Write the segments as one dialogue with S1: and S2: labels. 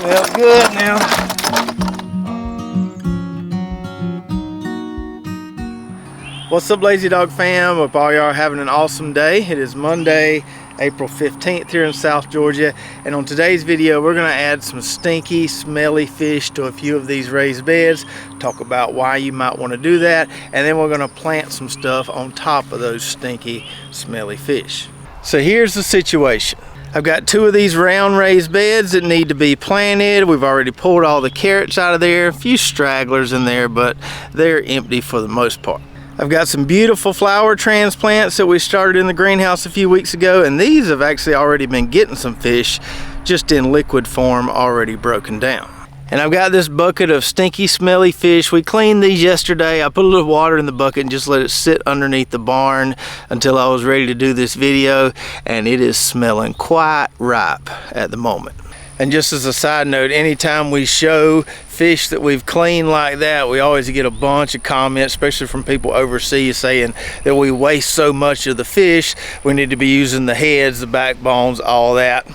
S1: Smells good now. What's up, Lazy Dog fam? Hope all y'all are having an awesome day. It is Monday, April 15th here in South Georgia, and on today's video we're going to add some stinky, smelly fish to a few of these raised beds, talk about why you might want to do that, and then we're going to plant some stuff on top of those stinky, smelly fish. So here's the situation. I've got two of these round raised beds that need to be planted. We've already pulled all the carrots out of there, a few stragglers in there, but they're empty for the most part. I've got some beautiful flower transplants that we started in the greenhouse a few weeks ago, and these have actually already been getting some fish, just in liquid form, already broken down. And I've got this bucket of stinky, smelly fish. We cleaned these yesterday. I put a little water in the bucket and just let it sit underneath the barn until I was ready to do this video, and it is smelling quite ripe at the moment. And just as a side note, anytime we show fish that we've cleaned like that, we always get a bunch of comments, especially from people overseas, saying that we waste so much of the fish. We need to be using the heads, the backbones, all that.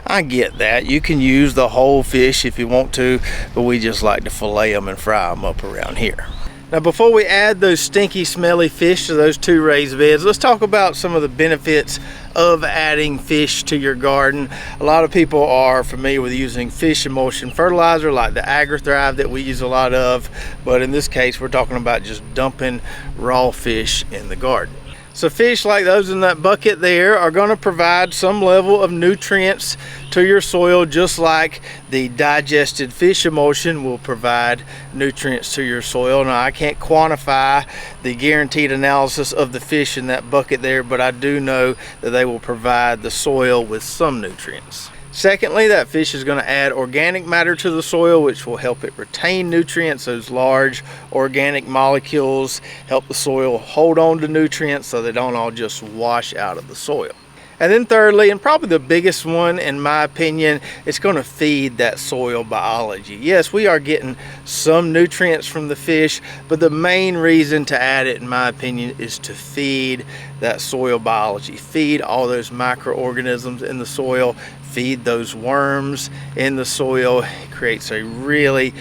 S1: I get that. You can use the whole fish if you want to, but we just like to fillet them and fry them up around here. Now, before we add those stinky, smelly fish to those two raised beds, let's talk about some of the benefits of adding fish to your garden. A lot of people are familiar with using fish emulsion fertilizer like the IRRIGATION that we use a lot of, but in this case we're talking about just dumping raw fish in the garden. So fish like those in that bucket there are going to provide some level of nutrients to your soil, just like the digested fish emulsion will provide nutrients to your soil. Now, I can't quantify the guaranteed analysis of the fish in that bucket there, but I do know that they will provide the soil with some nutrients. Secondly, that fish is going to add organic matter to the soil, which will help it retain nutrients. Those large organic molecules help the soil hold on to nutrients so they don't all just wash out of the soil. And then thirdly, and probably the biggest one in my opinion, it's going to feed that soil biology. Yes, we are getting some nutrients from the fish, but the main reason to add it, in my opinion, is to feed that soil biology. Feed all those microorganisms in the soil, feed those worms in the soil. It creates a really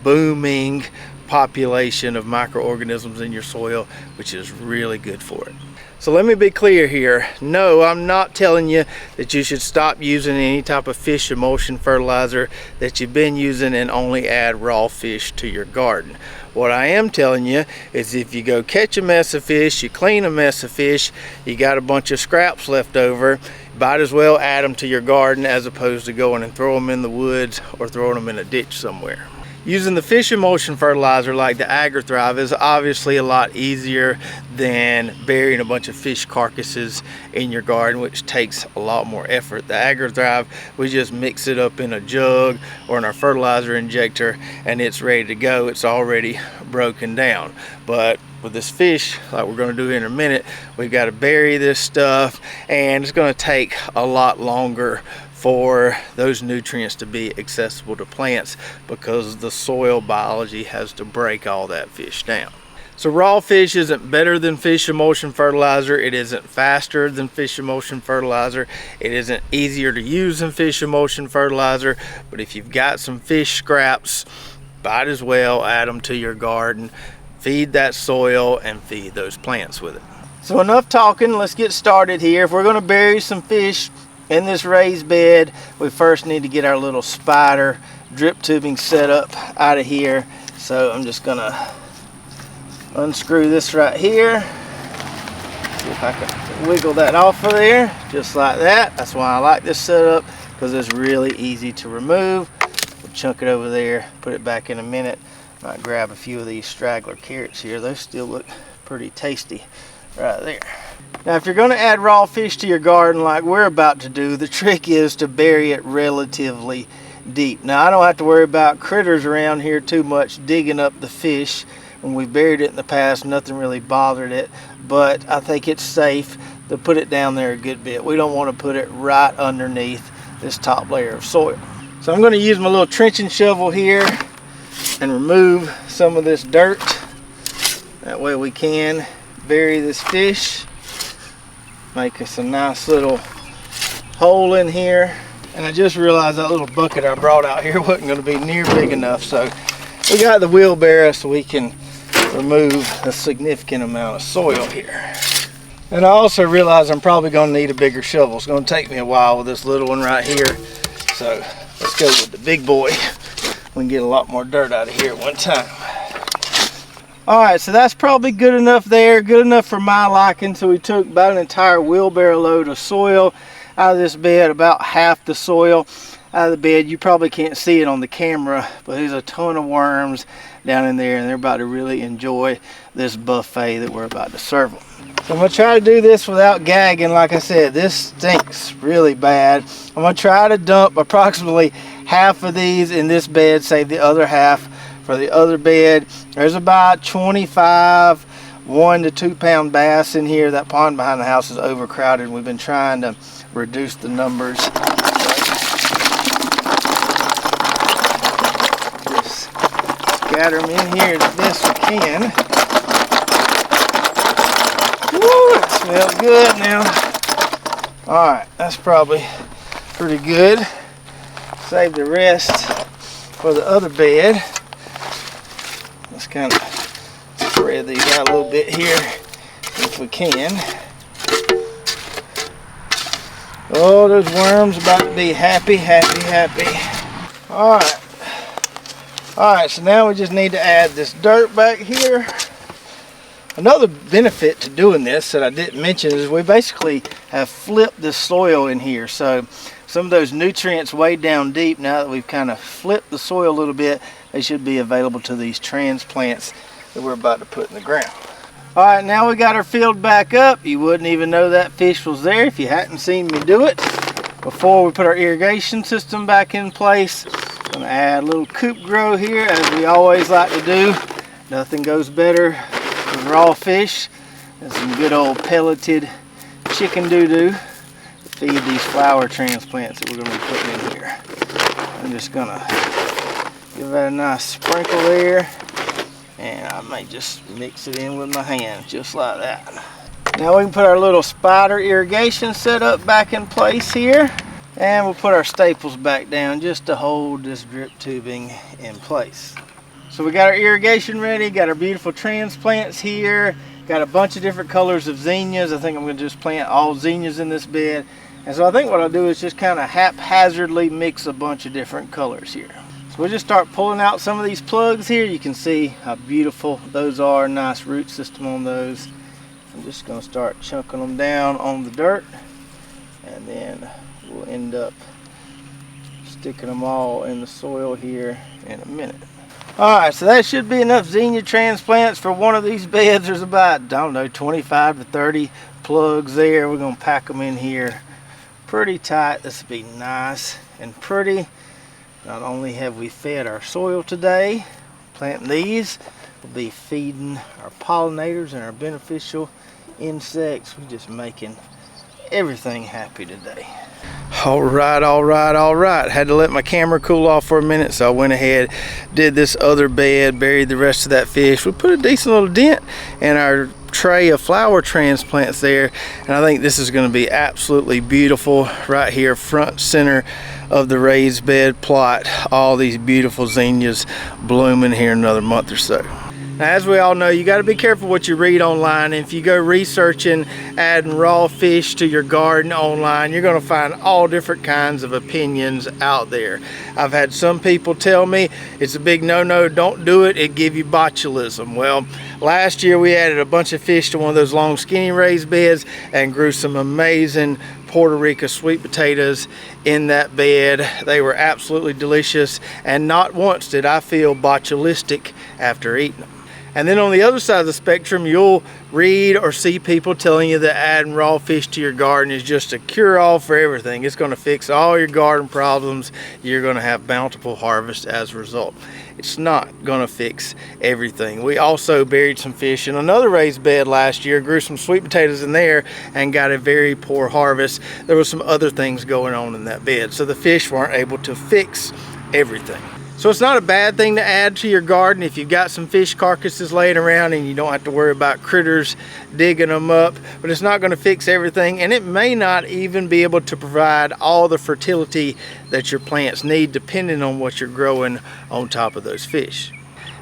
S1: booming population of microorganisms in your soil, which is really good for it. So let me be clear here. No, I'm not telling you that you should stop using any type of fish emulsion fertilizer that you've been using and only add raw fish to your garden. What I am telling you is if you go catch a mess of fish, you clean a mess of fish, you got a bunch of scraps left over, might as well add them to your garden as opposed to going and throw them in the woods or throwing them in a ditch somewhere. Using the fish emulsion fertilizer like the IRRIGATION is obviously a lot easier than burying a bunch of fish carcasses in your garden, which takes a lot more effort. The IRRIGATION, we just mix it up in a jug or in our fertilizer injector and it's ready to go. It's already broken down. But with this fish, like we're going to do in a minute, we've got to bury this stuff, and it's going to take a lot longer for those nutrients to be accessible to plants because the soil biology has to break all that fish down. So raw fish isn't better than fish emulsion fertilizer. It isn't faster than fish emulsion fertilizer. It isn't easier to use than fish emulsion fertilizer. But if you've got some fish scraps, might as well add them to your garden. Feed that soil and feed those plants with it. So enough talking, let's get started here. If we're going to bury some fish in this raised bed, we first need to get our little spider drip tubing set up out of here. So I'm just gonna unscrew this right here. See if I can wiggle that off of there, just like that. That's why I like this setup, because it's really easy to remove. We'll chunk it over there, put it back in a minute. Might grab a few of these straggler carrots here. Those still look pretty tasty right there. Now, if you're going to add raw fish to your garden like we're about to do, the trick is to bury it relatively deep. Now, I don't have to worry about critters around here too much digging up the fish. When we buried it in the past, nothing really bothered it, but I think it's safe to put it down there a good bit. We don't want to put it right underneath this top layer of soil. So I'm going to use my little trenching shovel here and remove some of this dirt. That way we can bury this fish. Make us a nice little hole in here. And I just realized that little bucket I brought out here wasn't going to be near big enough, so we got the wheelbarrow so we can remove a significant amount of soil here. And I also realize I'm probably going to need a bigger shovel. It's going to take me a while with this little one right here. So let's go with the big boy. We can get a lot more dirt out of here at one time. Alright, so that's probably good enough there. Good enough for my liking. So we took about an entire wheelbarrow load of soil out of this bed, about half the soil out of the bed. You probably can't see it on the camera, but there's a ton of worms down in there, and they're about to really enjoy this buffet that we're about to serve them. So I'm going to try to do this without gagging. Like I said, this stinks really bad. I'm going to try to dump approximately half of these in this bed, save the other half for the other bed. There's about 25 1 to 2 pound bass in here. That pond behind the house is overcrowded. We've been trying to reduce the numbers. Just scatter them in here as best we can. Woo, it smells good now. Alright, that's probably pretty good. Save the rest for the other bed. Let's kind of spread these out a little bit here if we can. Oh, those worms about to be happy. Alright, so now we just need to add this dirt back here. Another benefit to doing this that I didn't mention is we basically have flipped the soil in here. So some of those nutrients way down deep, now that we've kind of flipped the soil a little bit, they should be available to these transplants that we're about to put in the ground. Alright, now we got our field back up. You wouldn't even know that fish was there if you hadn't seen me do it. Before we put our irrigation system back in place, I'm going to add a little coop grow here, as we always like to do. Nothing goes better than raw fish and some good old pelleted chicken doo-doo to feed these flower transplants that we're going to be putting in here. I'm just going to give that a nice sprinkle there. And I may just mix it in with my hand, just like that. Now we can put our little spider irrigation setup back in place here. And we'll put our staples back down just to hold this drip tubing in place. So we got our irrigation ready, got our beautiful transplants here. Got a bunch of different colors of zinnias. I think I'm going to just plant all zinnias in this bed. And so I think what I'll do is just kind of haphazardly mix a bunch of different colors here. So we'll just start pulling out some of these plugs here. You can see how beautiful those are. Nice root system on those. I'm just going to start chunking them down on the dirt, and then we'll end up sticking them all in the soil here in a minute. Alright, so that should be enough zinnia transplants for one of these beds. There's about, I don't know, 25 to 30 plugs there. We're going to pack them in here pretty tight. This will be nice and pretty. Not only have we fed our soil today, planting these, we'll be feeding our pollinators and our beneficial insects. We're just making everything happy today. Alright. Had to let my camera cool off for a minute, so I went ahead, did this other bed, buried the rest of that fish. We put a decent little dent in our tray of flower transplants there, and I think this is going to be absolutely beautiful right here front center of the raised bed plot. All these beautiful zinnias blooming here in another month or so. Now, as we all know, you got to be careful what you read online. If you go researching adding raw fish to your garden online, you're going to find all different kinds of opinions out there. I've had some people tell me it's a big no-no, don't do it, it give you botulism. Well, last year we added a bunch of fish to one of those long skinny raised beds and grew some amazing Puerto Rico sweet potatoes in that bed. They were absolutely delicious, and not once did I feel botulistic after eating them. And then on the other side of the spectrum, you'll read or see people telling you that adding raw fish to your garden is just a cure-all for everything. It's going to fix all your garden problems. You're going to have bountiful harvest as a result. It's not going to fix everything. We also buried some fish in another raised bed last year, grew some sweet potatoes in there, and got a very poor harvest. There was some other things going on in that bed, so the fish weren't able to fix everything. So it's not a bad thing to add to your garden if you've got some fish carcasses laying around and you don't have to worry about critters digging them up, but it's not going to fix everything, and it may not even be able to provide all the fertility that your plants need depending on what you're growing on top of those fish.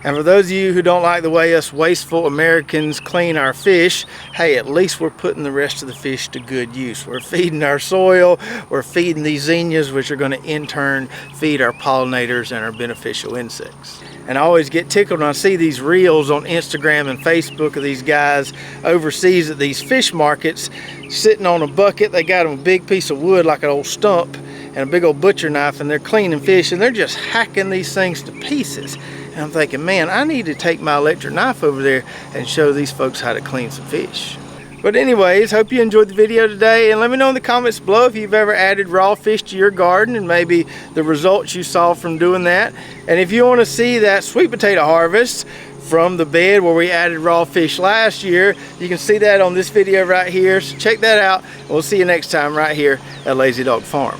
S1: And for those of you who don't like the way us wasteful Americans clean our fish, hey, at least we're putting the rest of the fish to good use. We're feeding our soil, we're feeding these zinnias, which are going to in turn feed our pollinators and our beneficial insects. And I always get tickled when I see these reels on Instagram and Facebook of these guys overseas at these fish markets sitting on a bucket. They got them a big piece of wood like an old stump and a big old butcher knife, and they're cleaning fish, and they're just hacking these things to pieces. And I'm thinking, man, I need to take my electric knife over there and show these folks how to clean some fish. But anyways, hope you enjoyed the video today, and let me know in the comments below if you've ever added raw fish to your garden and maybe the results you saw from doing that. And if you want to see that sweet potato harvest from the bed where we added raw fish last year, you can see that on this video right here. So check that out, and we'll see you next time right here at Lazy Dog Farm.